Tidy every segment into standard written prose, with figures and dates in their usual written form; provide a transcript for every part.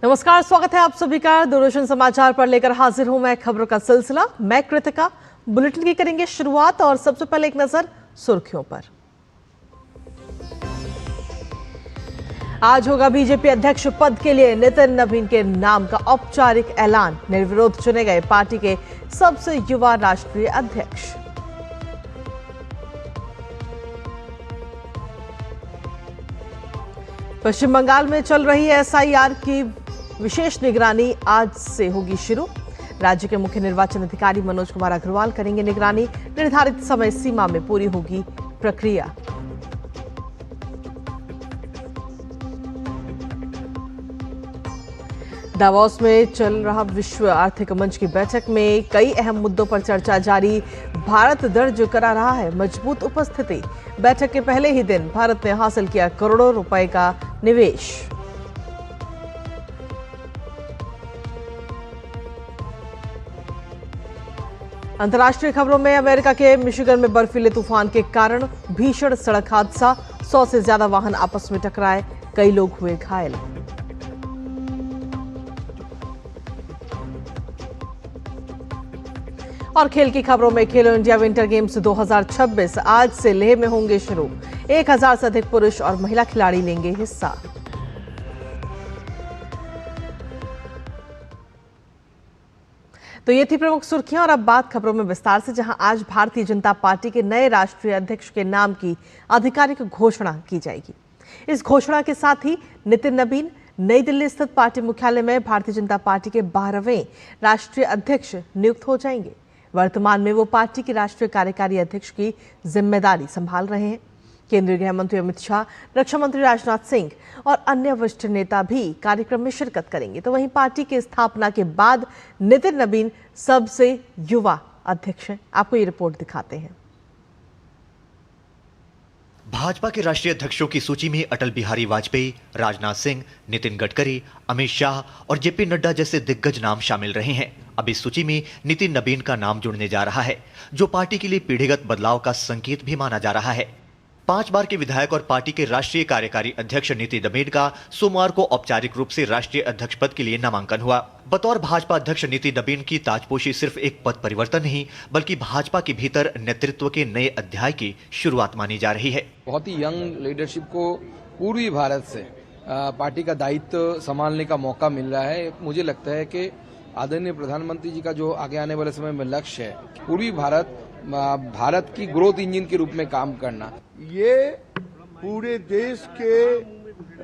नमस्कार, स्वागत है आप सभी का दूरदर्शन समाचार पर लेकर हाजिर हूं मैं खबरों का सिलसिला। मैं कृतिका। बुलेटिन की करेंगे शुरुआत और सबसे पहले एक नजर सुर्खियों पर। आज होगा बीजेपी अध्यक्ष पद के लिए नितिन नवीन के नाम का औपचारिक ऐलान। निर्विरोध चुने गए पार्टी के सबसे युवा राष्ट्रीय अध्यक्ष। पश्चिम बंगाल में चल रही एसआईआर की विशेष निगरानी आज से होगी शुरू। राज्य के मुख्य निर्वाचन अधिकारी मनोज कुमार अग्रवाल करेंगे निगरानी। निर्धारित समय सीमा में पूरी होगी प्रक्रिया। दावोस में चल रहा विश्व आर्थिक मंच की बैठक में कई अहम मुद्दों पर चर्चा जारी। भारत दर्ज करा रहा है मजबूत उपस्थिति। बैठक के पहले ही दिन भारत ने हासिल किया करोड़ों रुपए का निवेश। अंतर्राष्ट्रीय खबरों में अमेरिका के मिशिगन में बर्फीले तूफान के कारण भीषण सड़क हादसा। 100 से ज्यादा वाहन आपस में टकराए, कई लोग हुए घायल। और खेल की खबरों में खेलो इंडिया विंटर गेम्स 2026 आज से लेह में होंगे शुरू। 1000 से अधिक पुरुष और महिला खिलाड़ी लेंगे हिस्सा। तो ये थी प्रमुख सुर्खियां और अब बात खबरों में विस्तार से, जहां आज भारतीय जनता पार्टी के नए राष्ट्रीय अध्यक्ष के नाम की आधिकारिक घोषणा की जाएगी। इस घोषणा के साथ ही नितिन नवीन नई दिल्ली स्थित पार्टी मुख्यालय में भारतीय जनता पार्टी के 12वें राष्ट्रीय अध्यक्ष नियुक्त हो जाएंगे। वर्तमान में वो पार्टी की राष्ट्रीय कार्यकारी अध्यक्ष की जिम्मेदारी संभाल रहे हैं। केंद्रीय गृह मंत्री अमित शाह, रक्षा मंत्री राजनाथ सिंह और अन्य वरिष्ठ नेता भी कार्यक्रम में शिरकत करेंगे। तो वहीं पार्टी की स्थापना के बाद नितिन नवीन सबसे युवा अध्यक्ष हैं। आपको ये रिपोर्ट दिखाते हैं। भाजपा के राष्ट्रीय अध्यक्षों की सूची में अटल बिहारी वाजपेयी, राजनाथ सिंह, नितिन गडकरी, अमित शाह और जेपी नड्डा जैसे दिग्गज नाम शामिल रहे हैं। अब इस सूची में नितिन नवीन का नाम जुड़ने जा रहा है, जो पार्टी के लिए पीढ़ीगत बदलाव का संकेत भी माना जा रहा है। 5 बार के विधायक और पार्टी के राष्ट्रीय कार्यकारी अध्यक्ष नितिन नवीन का सोमवार को औपचारिक रूप से राष्ट्रीय अध्यक्ष पद के लिए नामांकन हुआ। बतौर भाजपा अध्यक्ष नितिन नवीन की ताजपोशी सिर्फ एक पद परिवर्तन नहीं, बल्कि भाजपा के भीतर नेतृत्व के नए अध्याय की शुरुआत मानी जा रही है। बहुत ही यंग लीडरशिप को पूर्वी भारत से पार्टी का दायित्व संभालने का मौका मिल रहा है। मुझे लगता है कि आदरणीय प्रधानमंत्री जी का जो आगे आने वाले समय में लक्ष्य है, पूर्वी भारत की ग्रोथ इंजन के रूप में काम करना। ये पूरे देश के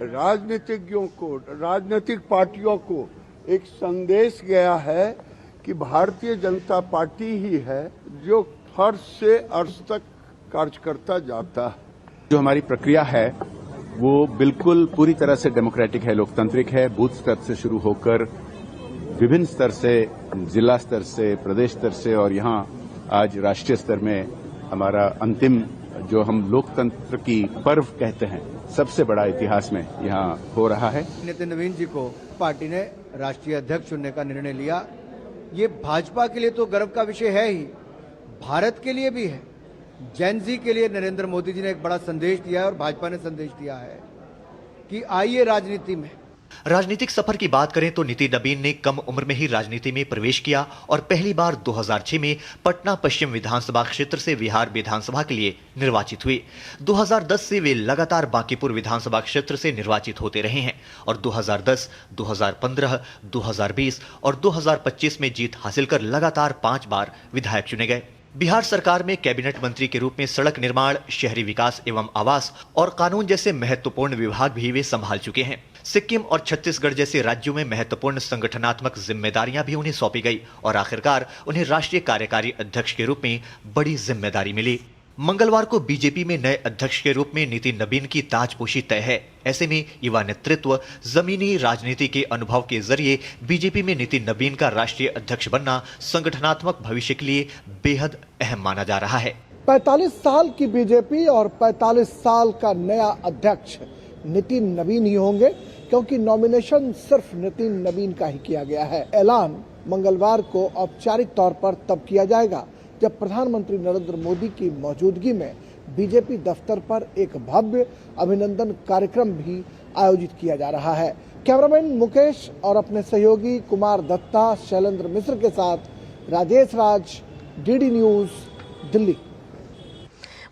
राजनीतिज्ञों को, राजनीतिक पार्टियों को एक संदेश गया है कि भारतीय जनता पार्टी ही है जो फर्श से अर्श तक कार्य करता जाता है। जो हमारी प्रक्रिया है वो बिल्कुल पूरी तरह से डेमोक्रेटिक है, लोकतांत्रिक है। बूथ स्तर से शुरू होकर विभिन्न स्तर से, जिला स्तर से, प्रदेश स्तर से और यहाँ आज राष्ट्रीय स्तर में हमारा अंतिम जो हम लोकतंत्र की पर्व कहते हैं, सबसे बड़ा इतिहास में यहाँ हो रहा है। नितिन नवीन जी को पार्टी ने राष्ट्रीय अध्यक्ष चुनने का निर्णय लिया। ये भाजपा के लिए तो गर्व का विषय है ही, भारत के लिए भी है। जैन जी के लिए नरेंद्र मोदी जी ने एक बड़ा संदेश दिया है और भाजपा ने संदेश दिया है कि आइए राजनीति में। राजनीतिक सफर की बात करें तो नितिन नवीन ने कम उम्र में ही राजनीति में प्रवेश किया और पहली बार 2006 में पटना पश्चिम विधानसभा क्षेत्र से बिहार विधानसभा के लिए निर्वाचित हुए। 2010 से वे लगातार बांकीपुर विधानसभा क्षेत्र से निर्वाचित होते रहे हैं और 2010, 2015, 2020 और 2025 में जीत हासिल कर लगातार 5 बार विधायक चुने गए। बिहार सरकार में कैबिनेट मंत्री के रूप में सड़क निर्माण, शहरी विकास एवं आवास और कानून जैसे महत्वपूर्ण विभाग भी वे संभाल चुके हैं। सिक्किम और छत्तीसगढ़ जैसे राज्यों में महत्वपूर्ण संगठनात्मक जिम्मेदारियां भी उन्हें सौंपी गई और आखिरकार उन्हें राष्ट्रीय कार्यकारी अध्यक्ष के रूप में बड़ी जिम्मेदारी मिली। मंगलवार को बीजेपी में नए अध्यक्ष के रूप में नितिन नवीन की ताजपोशी तय है। ऐसे में युवा नेतृत्व, जमीनी राजनीति के अनुभव के जरिए बीजेपी में नितिन नवीन का राष्ट्रीय अध्यक्ष बनना संगठनात्मक भविष्य के लिए बेहद अहम माना जा रहा है। 45 साल की बीजेपी और 45 साल का नया अध्यक्ष नितिन नवीन ही होंगे, क्योंकि नॉमिनेशन सिर्फ नितिन नवीन का ही किया गया है। ऐलान मंगलवार को औपचारिक तौर पर तब किया जाएगा जब प्रधानमंत्री नरेंद्र मोदी की मौजूदगी में बीजेपी दफ्तर पर एक भव्य अभिनंदन कार्यक्रम भी आयोजित किया जा रहा है। कैमरामैन मुकेश और अपने सहयोगी कुमार दत्ता, शैलेंद्र मिश्र के साथ राजेश राज, डीडी न्यूज, दिल्ली।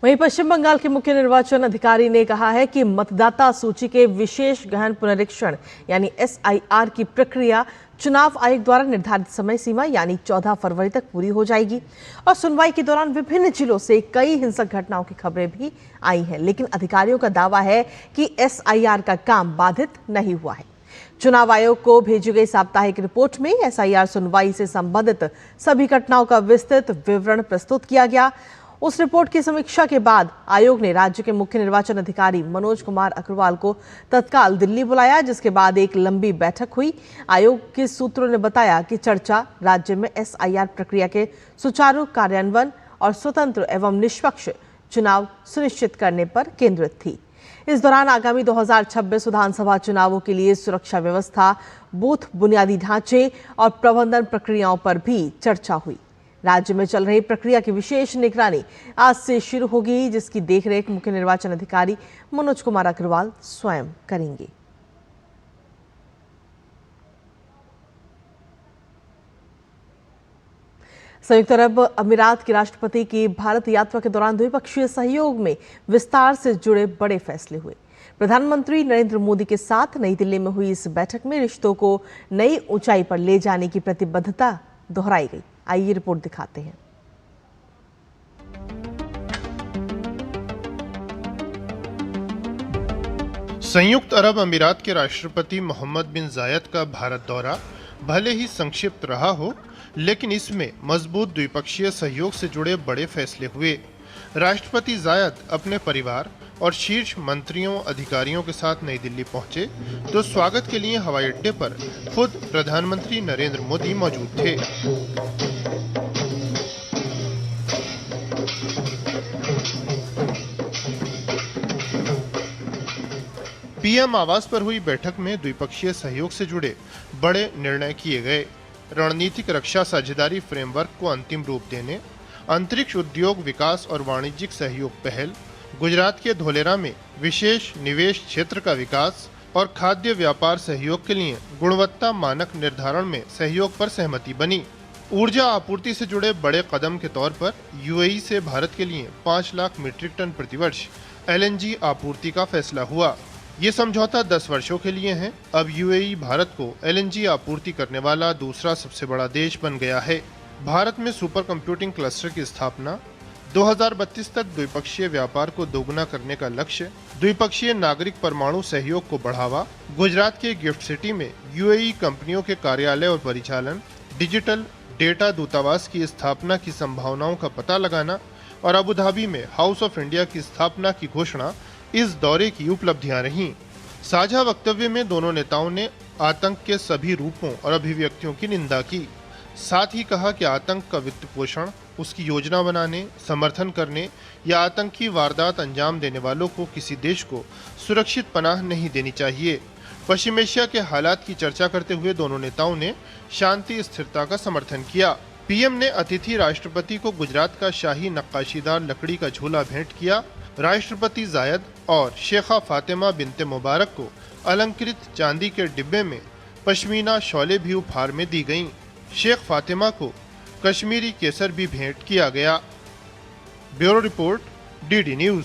वहीं पश्चिम बंगाल के मुख्य निर्वाचन अधिकारी ने कहा है कि मतदाता सूची के विशेष गहन पुनरीक्षण यानी SIR की प्रक्रिया चुनाव आयोग द्वारा निर्धारित समय सीमा यानी 14 फरवरी तक पूरी हो जाएगी और सुनवाई के दौरान विभिन्न जिलों से कई हिंसक घटनाओं की खबरें भी आई हैं, लेकिन अधिकारियों का दावा है कि SIR का काम बाधित नहीं हुआ है। चुनाव आयोग को भेजी गई साप्ताहिक रिपोर्ट में SIR सुनवाई से संबंधित सभी घटनाओं का विस्तृत विवरण प्रस्तुत किया गया। उस रिपोर्ट की समीक्षा के बाद आयोग ने राज्य के मुख्य निर्वाचन अधिकारी मनोज कुमार अग्रवाल को तत्काल दिल्ली बुलाया, जिसके बाद एक लंबी बैठक हुई। आयोग के सूत्रों ने बताया कि चर्चा राज्य में SIR प्रक्रिया के सुचारू कार्यान्वयन और स्वतंत्र एवं निष्पक्ष चुनाव सुनिश्चित करने पर केंद्रित थी। इस दौरान आगामी 2026 विधानसभा चुनावों के लिए सुरक्षा व्यवस्था, बूथ बुनियादी ढांचे और प्रबंधन प्रक्रियाओं पर भी चर्चा हुई। राज्य में चल रही प्रक्रिया की विशेष निगरानी आज से शुरू होगी, जिसकी देखरेख मुख्य निर्वाचन अधिकारी मनोज कुमार अग्रवाल स्वयं करेंगे। संयुक्त अरब अमीरात के राष्ट्रपति की भारत यात्रा के दौरान द्विपक्षीय सहयोग में विस्तार से जुड़े बड़े फैसले हुए। प्रधानमंत्री नरेंद्र मोदी के साथ नई दिल्ली में हुई इस बैठक में रिश्तों को नई ऊंचाई पर ले जाने की प्रतिबद्धता दोहराई गई। आइए रिपोर्ट दिखाते हैं। संयुक्त अरब अमीरात के राष्ट्रपति मोहम्मद बिन जायद का भारत दौरा भले ही संक्षिप्त रहा हो, लेकिन इसमें मजबूत द्विपक्षीय सहयोग से जुड़े बड़े फैसले हुए। राष्ट्रपति जायद अपने परिवार और शीर्ष मंत्रियों अधिकारियों के साथ नई दिल्ली पहुंचे तो स्वागत के लिए हवाई अड्डे पर खुद प्रधानमंत्री नरेंद्र मोदी मौजूद थे। पीएम आवास पर हुई बैठक में द्विपक्षीय सहयोग से जुड़े बड़े निर्णय किए गए। रणनीतिक रक्षा साझेदारी फ्रेमवर्क को अंतिम रूप देने, अंतरिक्ष उद्योग विकास और वाणिज्यिक सहयोग पहल, गुजरात के धोलेरा में विशेष निवेश क्षेत्र का विकास और खाद्य व्यापार सहयोग के लिए गुणवत्ता मानक निर्धारण में सहयोग पर सहमति बनी। ऊर्जा आपूर्ति से जुड़े बड़े कदम के तौर पर यूएई से भारत के लिए 5 लाख मीट्रिक टन प्रतिवर्ष LNG आपूर्ति का फैसला हुआ। ये समझौता 10 वर्षों के लिए है। अब यूएई भारत को LNG आपूर्ति करने वाला दूसरा सबसे बड़ा देश बन गया है। भारत में सुपर कंप्यूटिंग क्लस्टर की स्थापना, 2032 तक द्विपक्षीय व्यापार को दोगुना करने का लक्ष्य, द्विपक्षीय नागरिक परमाणु सहयोग को बढ़ावा, गुजरात के गिफ्ट सिटी में यूएई कंपनियों के कार्यालय और परिचालन, डिजिटल डेटा दूतावास की स्थापना की संभावनाओं का पता लगाना और अबू धाबी में हाउस ऑफ इंडिया की स्थापना की घोषणा इस दौरे की उपलब्धियां रहीं। साझा वक्तव्य में दोनों नेताओं ने आतंक के सभी रूपों और अभिव्यक्तियों की निंदा की। साथ ही कहा कि आतंक का वित्त पोषण, उसकी योजना बनाने, समर्थन करने या आतंकी वारदात अंजाम देने वालों को किसी देश को सुरक्षित पनाह नहीं देनी चाहिए। पश्चिम एशिया के हालात की चर्चा करते हुए दोनों नेताओं ने शांति स्थिरता का समर्थन किया। पीएम ने अतिथि राष्ट्रपति को गुजरात का शाही नक्काशीदार लकड़ी का झोला भेंट किया। राष्ट्रपति जायद और शेखा फातिमा बिनते मुबारक को अलंकृत चांदी के डिब्बे में पश्मीना शॉलें भी उपहार में दी गईं। शेख फातिमा को कश्मीरी केसर भी भेंट किया गया। Bureau report, DD news.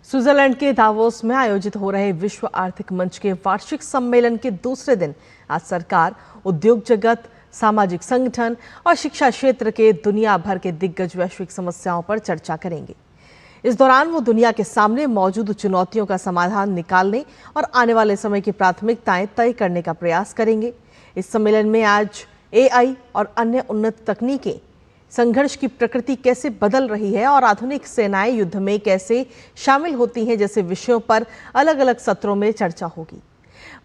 Switzerland के दावोस में आयोजित हो रहे विश्व आर्थिक मंच के वार्षिक सम्मेलन के दूसरे दिन आज सरकार, उद्योग जगत, सामाजिक संगठन और शिक्षा क्षेत्र के दुनिया भर के दिग्गज वैश्विक समस्याओं पर चर्चा करेंगे। इस दौरान वो दुनिया के सामने मौजूद चुनौतियों का समाधान निकालने और आने वाले समय की प्राथमिकताएं तय करने का प्रयास करेंगे। इस सम्मेलन में आज AI और अन्य उन्नत तकनीकें, संघर्ष की प्रकृति कैसे बदल रही है और आधुनिक सेनाएं युद्ध में कैसे शामिल होती हैं जैसे विषयों पर अलग अलग सत्रों में चर्चा होगी।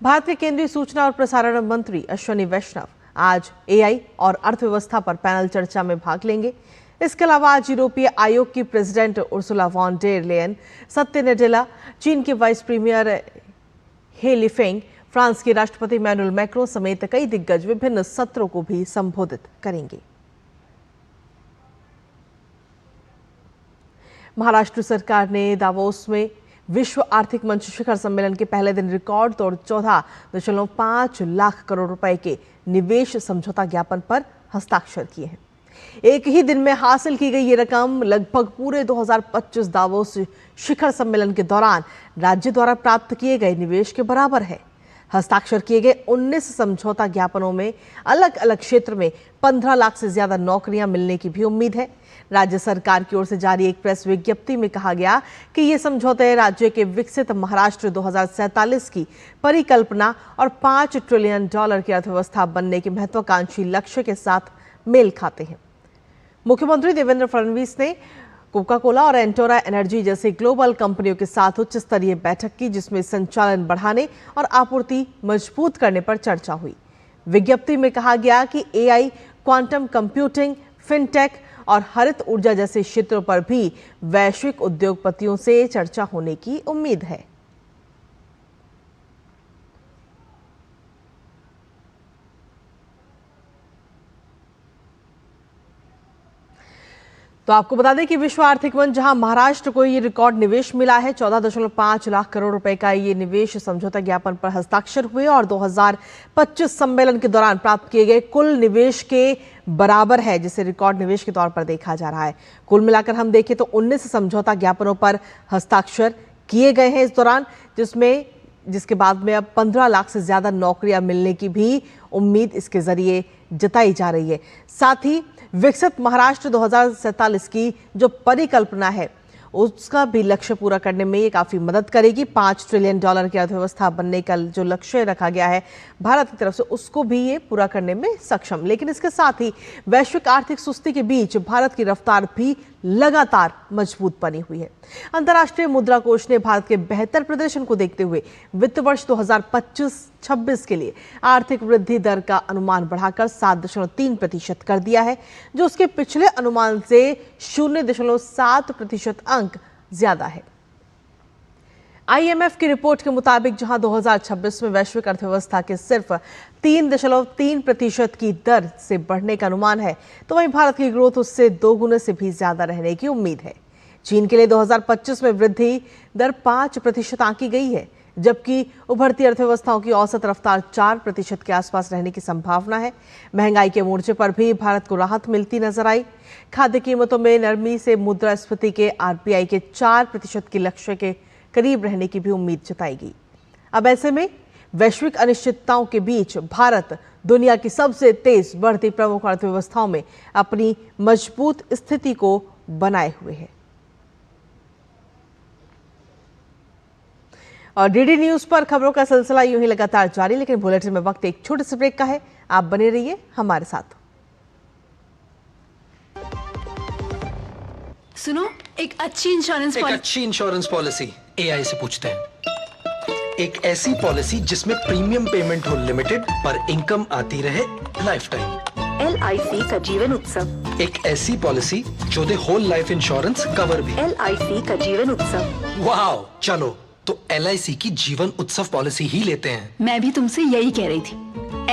भारत के केंद्रीय सूचना और प्रसारण मंत्री अश्विनी वैष्णव आज AI और अर्थव्यवस्था पर पैनल चर्चा में भाग लेंगे। इसके अलावा आज यूरोपीय आयोग की president Ursula von der Leyen, Satya Nadella, चीन के vice premier He Lifeng, France के राष्ट्रपति इमैनुअल मैक्रों समेत कई दिग्गज विभिन्न सत्रों को भी संबोधित करेंगे। महाराष्ट्र सरकार ने दावोस में विश्व आर्थिक मंच शिखर सम्मेलन के पहले दिन रिकॉर्ड तोड़ 14.5 लाख करोड़ रुपए के निवेश समझौता ज्ञापन पर हस्ताक्षर किए हैं। एक ही दिन में हासिल की गई ये रकम लगभग पूरे 2025 दावोस शिखर सम्मेलन के दौरान राज्य द्वारा प्राप्त किए गए निवेश के बराबर है। हस्ताक्षर किए गए 19 समझौता ज्ञापनों में अलग अलग क्षेत्र में 15 लाख से ज्यादा नौकरियां मिलने की भी उम्मीद है। राज्य सरकार की ओर से जारी एक प्रेस विज्ञप्ति में कहा गया कि ये समझौते राज्य के विकसित महाराष्ट्र 2047 की परिकल्पना और $5 ट्रिलियन की अर्थव्यवस्था बनने के महत्वाकांक्षी लक्ष्य के साथ मेल खाते हैं। मुख्यमंत्री देवेंद्र फडणवीस ने कोका कोला और एंटोरा एनर्जी जैसी ग्लोबल कंपनियों के साथ उच्च स्तरीय बैठक की, जिसमें संचालन बढ़ाने और आपूर्ति मजबूत करने पर चर्चा हुई। विज्ञप्ति में कहा गया कि एआई, क्वांटम कंप्यूटिंग, फिनटेक और हरित ऊर्जा जैसे क्षेत्रों पर भी वैश्विक उद्योगपतियों से चर्चा होने की उम्मीद है। तो आपको बता दें कि विश्व आर्थिक मंच, जहां महाराष्ट्र को ये रिकॉर्ड निवेश मिला है, 14.5 लाख करोड़ रुपए का ये निवेश समझौता ज्ञापन पर हस्ताक्षर हुए और 2025 सम्मेलन के दौरान प्राप्त किए गए कुल निवेश के बराबर है, जिसे रिकॉर्ड निवेश के तौर पर देखा जा रहा है। कुल मिलाकर हम देखें तो 19 समझौता ज्ञापनों पर हस्ताक्षर किए गए हैं इस दौरान, जिसके बाद में अब 15 लाख से ज्यादा नौकरियां मिलने की भी उम्मीद इसके जरिए जताई जा रही है। साथ ही विकसित महाराष्ट्र 2047 की जो परिकल्पना है, उसका भी लक्ष्य पूरा करने में ये काफी मदद करेगी। $5 ट्रिलियन की अर्थव्यवस्था बनने का जो लक्ष्य रखा गया है भारत की तरफ से, उसको भी ये पूरा करने में सक्षम। लेकिन इसके साथ ही वैश्विक आर्थिक सुस्ती के बीच भारत की रफ्तार भी लगातार मजबूत बनी हुई है। अंतर्राष्ट्रीय मुद्रा कोष ने भारत के बेहतर प्रदर्शन को देखते हुए वित्त वर्ष 2025-26 के लिए आर्थिक वृद्धि दर का अनुमान बढ़ाकर 7.3% कर दिया है, जो उसके पिछले अनुमान से 0.7% अंक ज्यादा है। आईएमएफ की रिपोर्ट के मुताबिक जहां 2026 में वैश्विक अर्थव्यवस्था के सिर्फ 3.3% की दर से बढ़ने का अनुमान है, तो वहीं भारत की ग्रोथ उससे 2 गुने से भी ज्यादा रहने की उम्मीद है। चीन के लिए 2025 में वृद्धि दर 5% आंकी गई है, जबकि उभरती अर्थव्यवस्थाओं की औसत रफ्तार 4% के आसपास रहने की संभावना है। महंगाई के मोर्चे पर भी भारत को राहत मिलती नजर आई। खाद्य कीमतों में नरमी से मुद्रास्फीति के आरबीआई के 4% के लक्ष्य के करीब रहने की भी उम्मीद जताई गई। अब ऐसे में वैश्विक अनिश्चितताओं के बीच भारत दुनिया की सबसे तेज बढ़ती प्रमुख अर्थव्यवस्थाओं में अपनी मजबूत स्थिति को बनाए हुए है। और डीडी न्यूज पर खबरों का सिलसिला यूं ही लगातार जारी, लेकिन बुलेटिन में वक्त एक छोटे से ब्रेक का है। आप बने रहिए हमारे साथ। सुनो, एक अच्छी इंश्योरेंस पॉलिसी एआई से पूछते हैं। एक ऐसी पॉलिसी जिसमें प्रीमियम पेमेंट हो लिमिटेड पर इनकम आती रहे लाइफ टाइम। LIC का जीवन उत्सव। एक ऐसी पॉलिसी जो दे होल लाइफ इंश्योरेंस कवर भी। LIC का जीवन उत्सव। वाह, चलो तो LIC की जीवन उत्सव पॉलिसी ही लेते हैं। मैं भी तुमसे यही कह रही थी,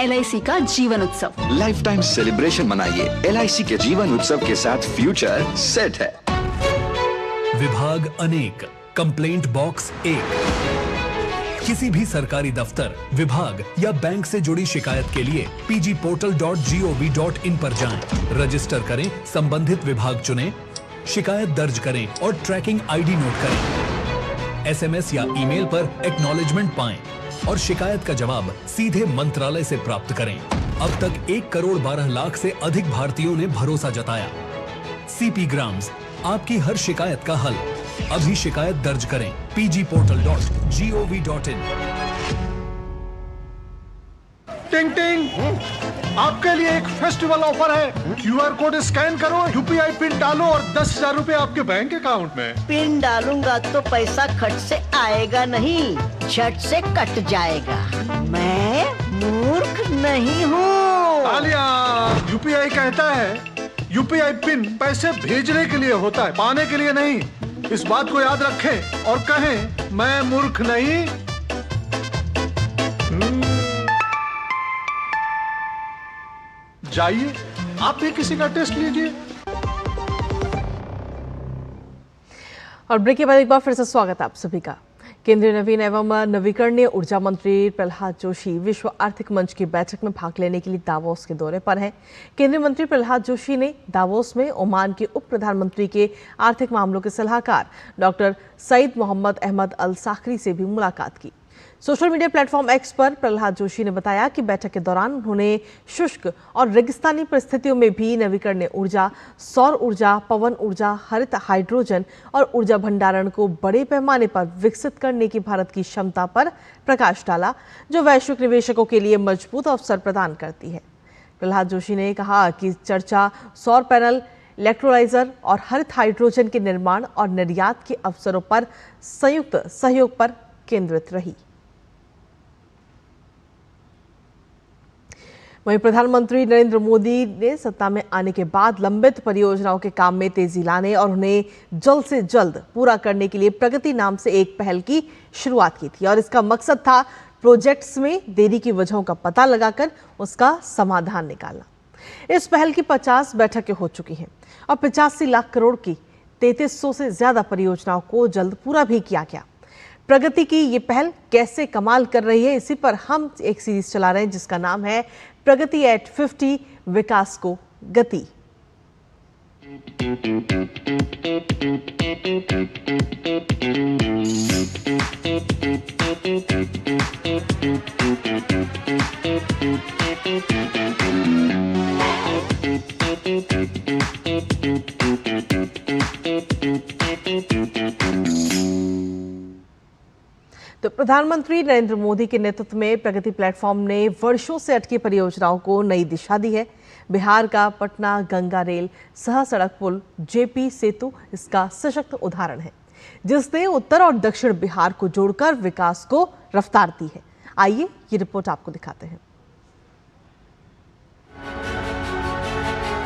LIC का जीवन उत्सव। लाइफ टाइम सेलिब्रेशन मनाइए LIC के जीवन उत्सव के साथ, फ्यूचर सेट है। विभाग अनेक, कंप्लेंट बॉक्स 1। किसी भी सरकारी दफ्तर, विभाग या बैंक से जुड़ी शिकायत के लिए pgportal.gov.in पर जाएं, रजिस्टर करें, संबंधित विभाग चुनें, शिकायत दर्ज करें और ट्रैकिंग आईडी नोट करें। SMS या ईमेल पर एक्नॉलेजमेंट पाएं और शिकायत का जवाब सीधे मंत्रालय से प्राप्त करें। अब तक 1,12,00,000 से अधिक भारतीयों ने भरोसा जताया। CP ग्राम्स, आपकी हर शिकायत का हल। अभी शिकायत दर्ज करें pgportal.gov.in। टिंग टिंग, आपके लिए एक फेस्टिवल ऑफर है। QR कोड स्कैन करो, UPI पिन डालो और 10,000 रुपए आपके बैंक अकाउंट में। पिन डालूंगा तो पैसा खट से आएगा नहीं, झट से कट जाएगा। मैं मूर्ख नहीं हूँ। आलिया, UPI कहता है UPI पिन पैसे भेजने के लिए होता है, पाने के लिए नहीं। इस बात को याद रखें और कहें, मैं मूर्ख नहीं। जाइए, आप भी किसी का टेस्ट लीजिए। और ब्रेक के बाद एक बार फिर से स्वागत है आप सभी का। केंद्रीय नवीन एवं नवीकरणीय ऊर्जा मंत्री प्रहलाद जोशी विश्व आर्थिक मंच की बैठक में भाग लेने के लिए दावोस के दौरे पर हैं। केंद्रीय मंत्री प्रहलाद जोशी ने दावोस में ओमान के उप प्रधानमंत्री के आर्थिक मामलों के सलाहकार डॉक्टर सईद मोहम्मद अहमद अल साखरी से भी मुलाकात की। सोशल मीडिया प्लेटफॉर्म एक्स पर प्रहलाद जोशी ने बताया कि बैठक के दौरान उन्होंने शुष्क और रेगिस्तानी परिस्थितियों में भी नवीकरणीय ऊर्जा, सौर ऊर्जा, पवन ऊर्जा, हरित हाइड्रोजन और ऊर्जा भंडारण को बड़े पैमाने पर विकसित करने की भारत की क्षमता पर प्रकाश डाला, जो वैश्विक निवेशकों के लिए मजबूत अवसर प्रदान करती है। प्रहलाद जोशी ने कहा कि चर्चा सौर पैनल, इलेक्ट्रोलाइजर और हरित हाइड्रोजन के निर्माण और निर्यात के अवसरों पर संयुक्त सहयोग पर केंद्रित रही। वहीं प्रधानमंत्री नरेंद्र मोदी ने सत्ता में आने के बाद लंबित परियोजनाओं के काम में तेजी लाने और उन्हें जल्द से जल्द पूरा करने के लिए प्रगति नाम से एक पहल की शुरुआत की थी और इसका मकसद था प्रोजेक्ट्स में देरी की वजहों का पता लगाकर उसका समाधान निकालना। इस पहल की 50 बैठकें हो चुकी हैं और 85 लाख करोड़ की 3300 से ज्यादा परियोजनाओं को जल्द पूरा भी किया गया। प्रगति की ये पहल कैसे कमाल कर रही है, इसी पर हम एक सीरीज चला रहे हैं जिसका नाम है प्रगति एट 50, विकास को गति। तो प्रधानमंत्री नरेंद्र मोदी के नेतृत्व में प्रगति प्लेटफॉर्म ने वर्षों से अटकी परियोजनाओं को नई दिशा दी है। बिहार का पटना गंगा रेल सह सड़क पुल जेपी सेतु इसका सशक्त उदाहरण है, जिसने उत्तर और दक्षिण बिहार को जोड़कर विकास को रफ्तार दी है। आइए ये रिपोर्ट आपको दिखाते हैं।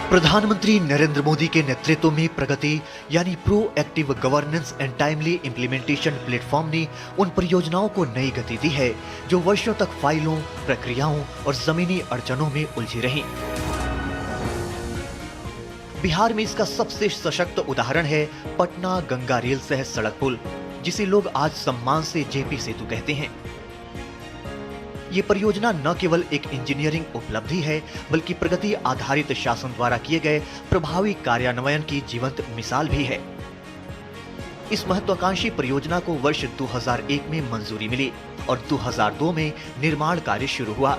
प्रधानमंत्री नरेंद्र मोदी के नेतृत्व में प्रगति यानी proactive governance and timely implementation platform ने उन परियोजनाओं को नई गति दी है जो वर्षों तक फाइलों, प्रक्रियाओं और जमीनी अड़चनों में उलझी रहीं। बिहार में इसका सबसे सशक्त उदाहरण है पटना गंगा रेल सह सड़क पुल, जिसे लोग आज सम्मान से जेपी सेतु कहते हैं। ये परियोजना न केवल एक इंजीनियरिंग उपलब्धि है, बल्कि प्रगति आधारित शासन द्वारा किए गए प्रभावी कार्यान्वयन की जीवंत मिसाल भी है। इस महत्वाकांक्षी परियोजना को वर्ष 2001 में मंजूरी मिली और 2002 में निर्माण कार्य शुरू हुआ,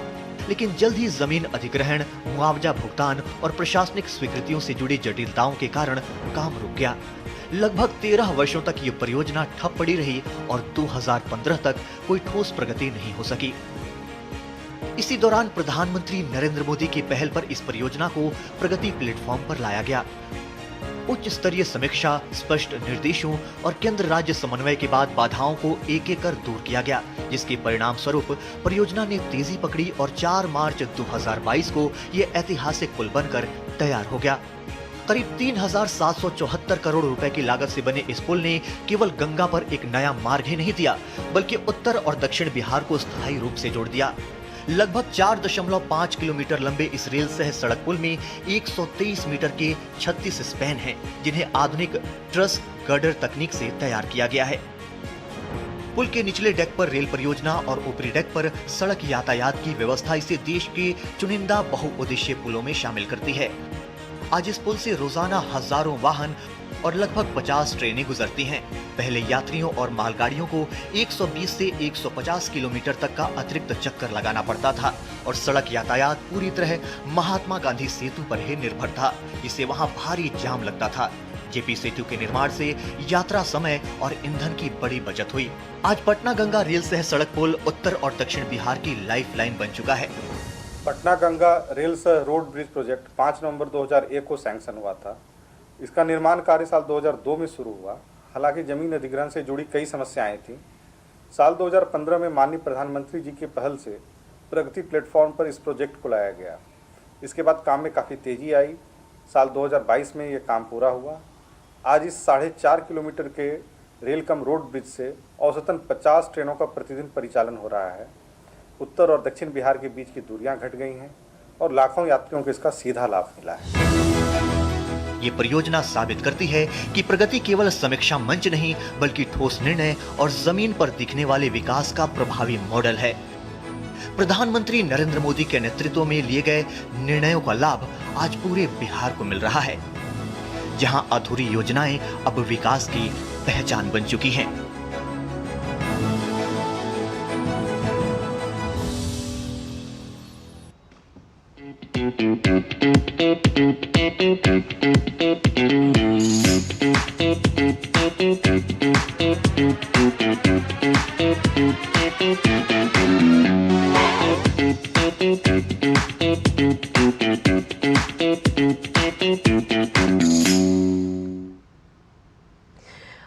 लेकिन जल्द ही जमीन अधिग्रहण, मुआवजा भुगतान और प्रशासनिक स्वीकृतियों से जुड़ी जटिलताओं के कारण काम रुक गया। लगभग 13 वर्षों तक ये परियोजना ठप पड़ी रही और 2015 तक कोई ठोस प्रगति नहीं हो सकी। इसी दौरान प्रधानमंत्री नरेंद्र मोदी की पहल पर इस परियोजना को प्रगति प्लेटफॉर्म पर लाया गया। उच्च स्तरीय समीक्षा, स्पष्ट निर्देशों और केंद्र राज्य समन्वय के बाद बाधाओं को एक एक कर दूर किया गया, जिसके परिणाम स्वरूप परियोजना ने तेजी पकड़ी और 4 मार्च 2022 को ये ऐतिहासिक पुल बनकर तैयार हो गया। करीब 3,774 करोड़ रुपए की लागत से बने इस पुल ने केवल गंगा पर एक नया मार्ग ही नहीं दिया, बल्कि उत्तर और दक्षिण बिहार को स्थायी रूप से जोड़ दिया। लगभग 4.5 किलोमीटर लंबे इस रेल सह सड़क पुल में 123 मीटर के 36 स्पैन हैं, जिन्हें आधुनिक ट्रस गर्डर तकनीक से तैयार किया गया है। पुल के निचले डेक पर रेल परियोजना और ऊपरी डेक पर सड़क यातायात की व्यवस्था इसे देश के चुनिंदा बहुउद्देशीय पुलों में शामिल करती है। आज इस पुल से रोजाना हजारों वाहन और लगभग 50 ट्रेनें गुजरती हैं। पहले यात्रियों और मालगाड़ियों को 120 से 150 किलोमीटर तक का अतिरिक्त चक्कर लगाना पड़ता था और सड़क यातायात पूरी तरह महात्मा गांधी सेतु पर ही निर्भर था, जिससे वहां भारी जाम लगता था। जेपी सेतु के निर्माण से यात्रा समय और ईंधन की बड़ी बचत हुई। आज पटना गंगा रेल सह सड़क पुल उत्तर और दक्षिण बिहार की लाइफलाइन बन चुका है। पटना गंगा रेल सह रोड ब्रिज प्रोजेक्ट 5 नवंबर 2001 को सैंक्शन हुआ था। इसका निर्माण कार्य साल 2002 में शुरू हुआ। हालांकि जमीन अधिग्रहण से जुड़ी कई समस्याएं थीं। साल 2015 में माननीय प्रधानमंत्री जी की पहल से प्रगति प्लेटफॉर्म पर इस प्रोजेक्ट को लाया गया। इसके बाद काम में काफ़ी तेजी आई। साल 2022 में ये काम पूरा हुआ। आज इस 4.5 किलोमीटर के रेल कम रोड ब्रिज से औसतन 50 ट्रेनों का प्रतिदिन परिचालन हो रहा है। उत्तर और दक्षिण बिहार के बीच की दूरियां घट गई हैं और लाखों यात्रियों को इसका सीधा लाभ मिला है। ये परियोजना साबित करती है कि प्रगति केवल समीक्षा मंच नहीं बल्कि ठोस निर्णय और जमीन पर दिखने वाले विकास का प्रभावी मॉडल है। प्रधानमंत्री नरेंद्र मोदी के नेतृत्व में लिए गए निर्णयों का लाभ आज पूरे बिहार को मिल रहा है, जहां अधूरी योजनाएं अब विकास की पहचान बन चुकी हैं।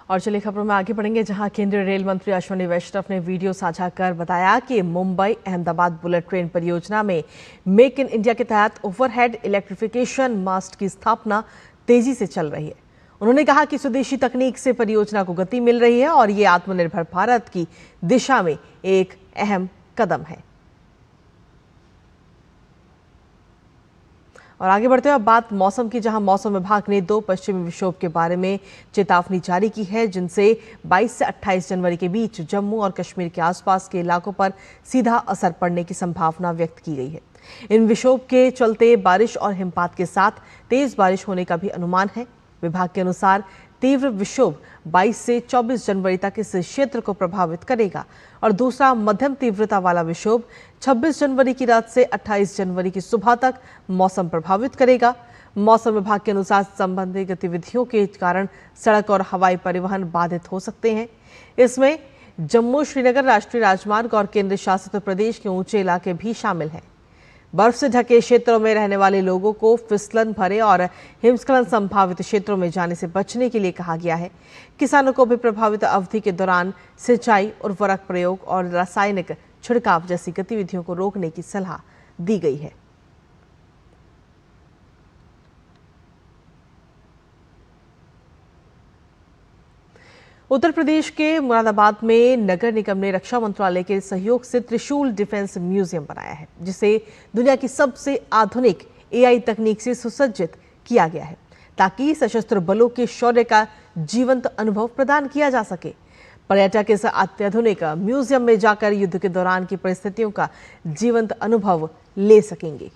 और चलिए खबरों में आगे बढ़ेंगे, जहां केंद्रीय रेल मंत्री अश्विनी वैष्णव ने वीडियो साझा कर बताया कि मुंबई अहमदाबाद बुलेट ट्रेन परियोजना में मेक इन इंडिया के तहत ओवरहेड इलेक्ट्रिफिकेशन मास्ट की स्थापना तेजी से चल रही है। उन्होंने कहा कि स्वदेशी तकनीक से परियोजना को गति मिल रही है और ये आत्मनिर्भर भारत की दिशा में एक अहम कदम है। और आगे बढ़ते हुए अब बात मौसम की, जहां मौसम विभाग ने 2 पश्चिमी विक्षोभ के बारे में चेतावनी जारी की है, जिनसे 22 से 28 जनवरी के बीच जम्मू और कश्मीर के आसपास के इलाकों पर सीधा असर पड़ने की संभावना व्यक्त की गई है। इन विक्षोभ के चलते बारिश और हिमपात के साथ तेज बारिश होने का भी अनुमान है। विभाग के अनुसार तीव्र विक्षोभ 22 से 24 जनवरी तक इस क्षेत्र को प्रभावित करेगा और दूसरा मध्यम तीव्रता वाला विक्षोभ 26 जनवरी की रात से 28 जनवरी की सुबह तक मौसम प्रभावित करेगा। मौसम विभाग के अनुसार संबंधित गतिविधियों के कारण सड़क और हवाई परिवहन बाधित हो सकते हैं। इसमें जम्मू श्रीनगर राष्ट्रीय राजमार्ग और केंद्र शासित प्रदेश के ऊंचे इलाके भी शामिल हैं। बर्फ से ढके क्षेत्रों में रहने वाले लोगों को फिसलन भरे और हिमस्खलन संभावित क्षेत्रों में जाने से बचने के लिए कहा गया है। किसानों को भी प्रभावित अवधि के दौरान सिंचाई, उर्वरक प्रयोग और रासायनिक छिड़काव जैसी गतिविधियों को रोकने की सलाह दी गई है। उत्तर प्रदेश के मुरादाबाद में नगर निगम ने रक्षा मंत्रालय के सहयोग से त्रिशूल डिफेंस म्यूजियम बनाया है, जिसे दुनिया की सबसे आधुनिक AI तकनीक से सुसज्जित किया गया है, ताकि सशस्त्र बलों के शौर्य का जीवंत अनुभव प्रदान किया जा सके। पर्यटक इस अत्याधुनिक म्यूजियम में जाकर युद्ध के दौरान की परिस्थितियों का जीवंत अनुभव ले सकेंगे।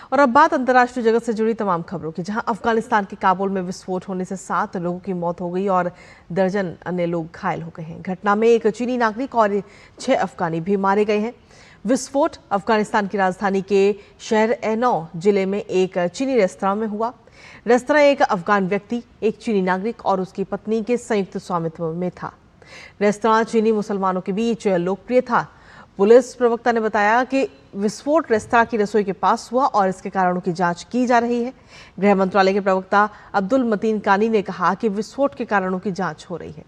और अब बात अंतर्राष्ट्रीय जगत से जुड़ी तमाम खबरों की, जहां अफगानिस्तान के काबुल में विस्फोट होने से 7 लोगों की मौत हो गई और दर्जन अन्य लोग घायल हो गए हैं। घटना में एक चीनी नागरिक और 6 अफगानी भी मारे गए हैं। विस्फोट अफगानिस्तान की राजधानी के शहर एनौ जिले में एक चीनी रेस्तरां में हुआ। रेस्तरां एक अफगान व्यक्ति, एक चीनी नागरिक और उसकी पत्नी के संयुक्त स्वामित्व में था। रेस्तरां चीनी मुसलमानों के बीच लोकप्रिय था। पुलिस प्रवक्ता ने बताया कि विस्फोट रेस्तरां की रसोई के पास हुआ और इसके कारणों की जांच की जा रही है। गृह मंत्रालय के प्रवक्ता अब्दुल मतीन कानी ने कहा कि विस्फोट के कारणों की जांच हो रही है।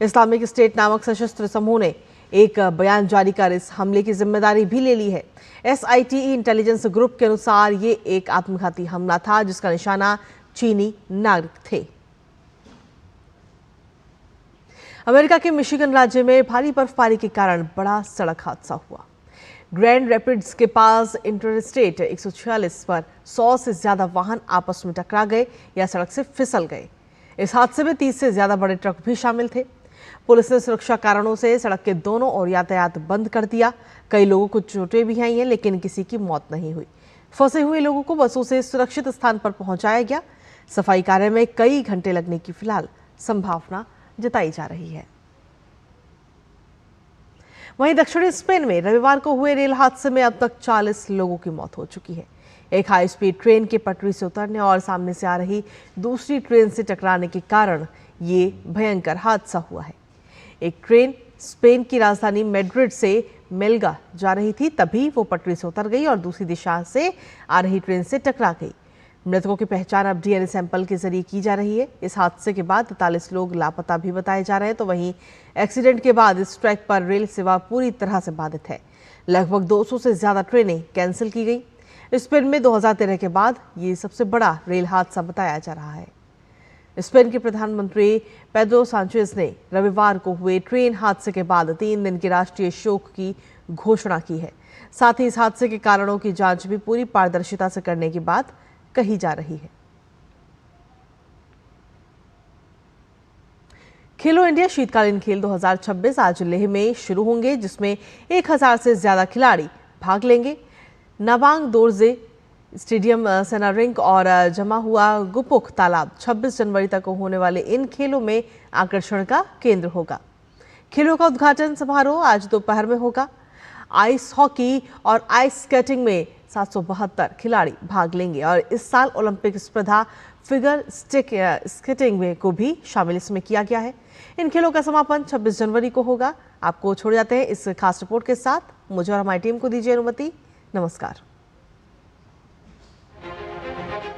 इस्लामिक स्टेट नामक सशस्त्र समूह ने एक बयान जारी कर इस हमले की जिम्मेदारी भी ले ली है। SITE इंटेलिजेंस ग्रुप के अनुसार ये एक आत्मघाती हमला था, जिसका निशाना चीनी नागरिक थे। अमेरिका के मिशिगन राज्य में भारी बर्फबारी के कारण बड़ा सड़क हादसा हुआ। ग्रैंड रैपिड्स के पास इंटरस्टेट 146 पर 100 से ज्यादा वाहन आपस में टकरा गए या सड़क से फिसल गए। इस हादसे में 30 से ज्यादा बड़े ट्रक भी शामिल थे। पुलिस ने सुरक्षा कारणों से सड़क के दोनों ओर यातायात बंद कर दिया। कई लोगों को चोटें भी आई हैं, लेकिन किसी की मौत नहीं हुई। फंसे हुए लोगों को बसों से सुरक्षित स्थान पर पहुंचाया गया। सफाई कार्य में कई घंटे लगने की फिलहाल संभावना जताई जा रही है। वहीं दक्षिणी स्पेन में रविवार को हुए रेल हादसे में अब तक 40 लोगों की मौत हो चुकी है। एक हाई स्पीड ट्रेन के पटरी से उतरने और सामने से आ रही दूसरी ट्रेन से टकराने के कारण ये भयंकर हादसा हुआ है। एक ट्रेन स्पेन की राजधानी मैड्रिड से मेलगा जा रही थी, तभी वो पटरी से उतर गई और दूसरी दिशा से आ रही ट्रेन से टकरा गई। मृतकों की पहचान अब DNA सैंपल के जरिए की जा रही है। इस हादसे के बाद 43 लोग लापता भी बताए जा रहे हैं। तो वहीं एक्सीडेंट के बाद इस ट्रैक पर रेल सेवा पूरी तरह से बाधित है। लगभग 200 से ज्यादा ट्रेनें कैंसिल की गई। स्पेन में 2013 के बाद ये सबसे बड़ा रेल हादसा बताया जा रहा है। स्पेन के प्रधानमंत्री पेड्रो सांचेज ने रविवार को हुए ट्रेन हादसे के बाद 3 दिन के राष्ट्रीय शोक की घोषणा की है। साथ ही इस हादसे के कारणों की जांच भी पूरी पारदर्शिता से करने की बात कही जा रही है। खेलो इंडिया शीतकालीन खेल 2026 आज लेह में शुरू होंगे, जिसमें 1000 से ज्यादा खिलाड़ी भाग लेंगे। नवांग दोरजे स्टेडियम, सेना रिंक और जमा हुआ गुपुक तालाब 26 जनवरी तक होने वाले इन खेलों में आकर्षण का केंद्र होगा। खेलों का उद्घाटन समारोह आज दोपहर में होगा। आइस हॉकी और आइस स्केटिंग में 772 खिलाड़ी भाग लेंगे और इस साल ओलंपिक स्पर्धा फिगर स्केटिंग में को भी शामिल इसमें किया गया है। इन खेलों का समापन 26 जनवरी को होगा। आपको छोड़ जाते हैं इस खास रिपोर्ट के साथ। मुझे और हमारी टीम को दीजिए अनुमति। नमस्कार।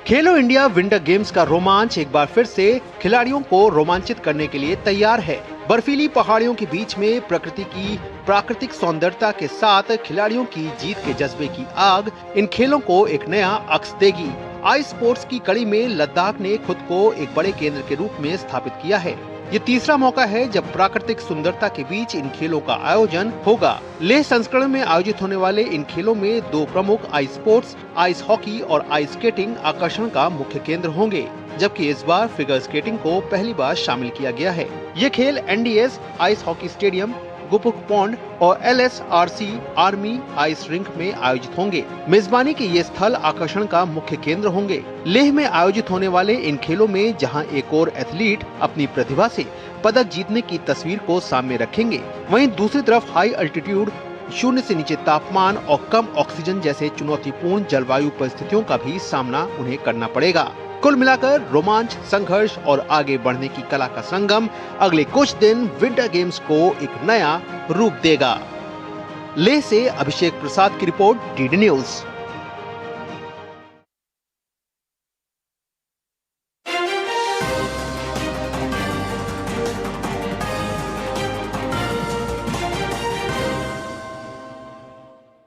खेलो इंडिया विंटर गेम्स का रोमांच एक बार फिर से खिलाड़ियों को रोमांचित करने के लिए तैयार है। बर्फीली पहाड़ियों के बीच में प्रकृति की प्राकृतिक सौंदर्यता के साथ खिलाड़ियों की जीत के जज्बे की आग इन खेलों को एक नया अक्स देगी। आइस स्पोर्ट्स की कड़ी में लद्दाख ने खुद को एक बड़े केंद्र के रूप में स्थापित किया है। ये तीसरा मौका है जब प्राकृतिक सुंदरता के बीच इन खेलों का आयोजन होगा। लेह संस्करण में आयोजित होने वाले इन खेलों में दो प्रमुख आइस स्पोर्ट्स, आइस हॉकी और आइस स्केटिंग आकर्षण का मुख्य केंद्र होंगे, जबकि इस बार फिगर स्केटिंग को पहली बार शामिल किया गया है। ये खेल NDS ice hockey stadium, Gupuk pond और LSRC आर्मी आइस रिंक में आयोजित होंगे। मेजबानी के ये स्थल आकर्षण का मुख्य केंद्र होंगे। लेह में आयोजित होने वाले इन खेलों में जहां एक और एथलीट अपनी प्रतिभा से पदक जीतने की तस्वीर को सामने रखेंगे, वहीं दूसरी तरफ हाई अल्टीट्यूड, शून्य से नीचे तापमान और कम ऑक्सीजन जैसे चुनौतीपूर्ण जलवायु परिस्थितियों का भी सामना उन्हें करना पड़ेगा। कुल मिलाकर रोमांच, संघर्ष और आगे बढ़ने की कला का संगम अगले कुछ दिन विंटर गेम्स को एक नया रूप देगा। लेह से अभिषेक प्रसाद की रिपोर्ट, DD न्यूज।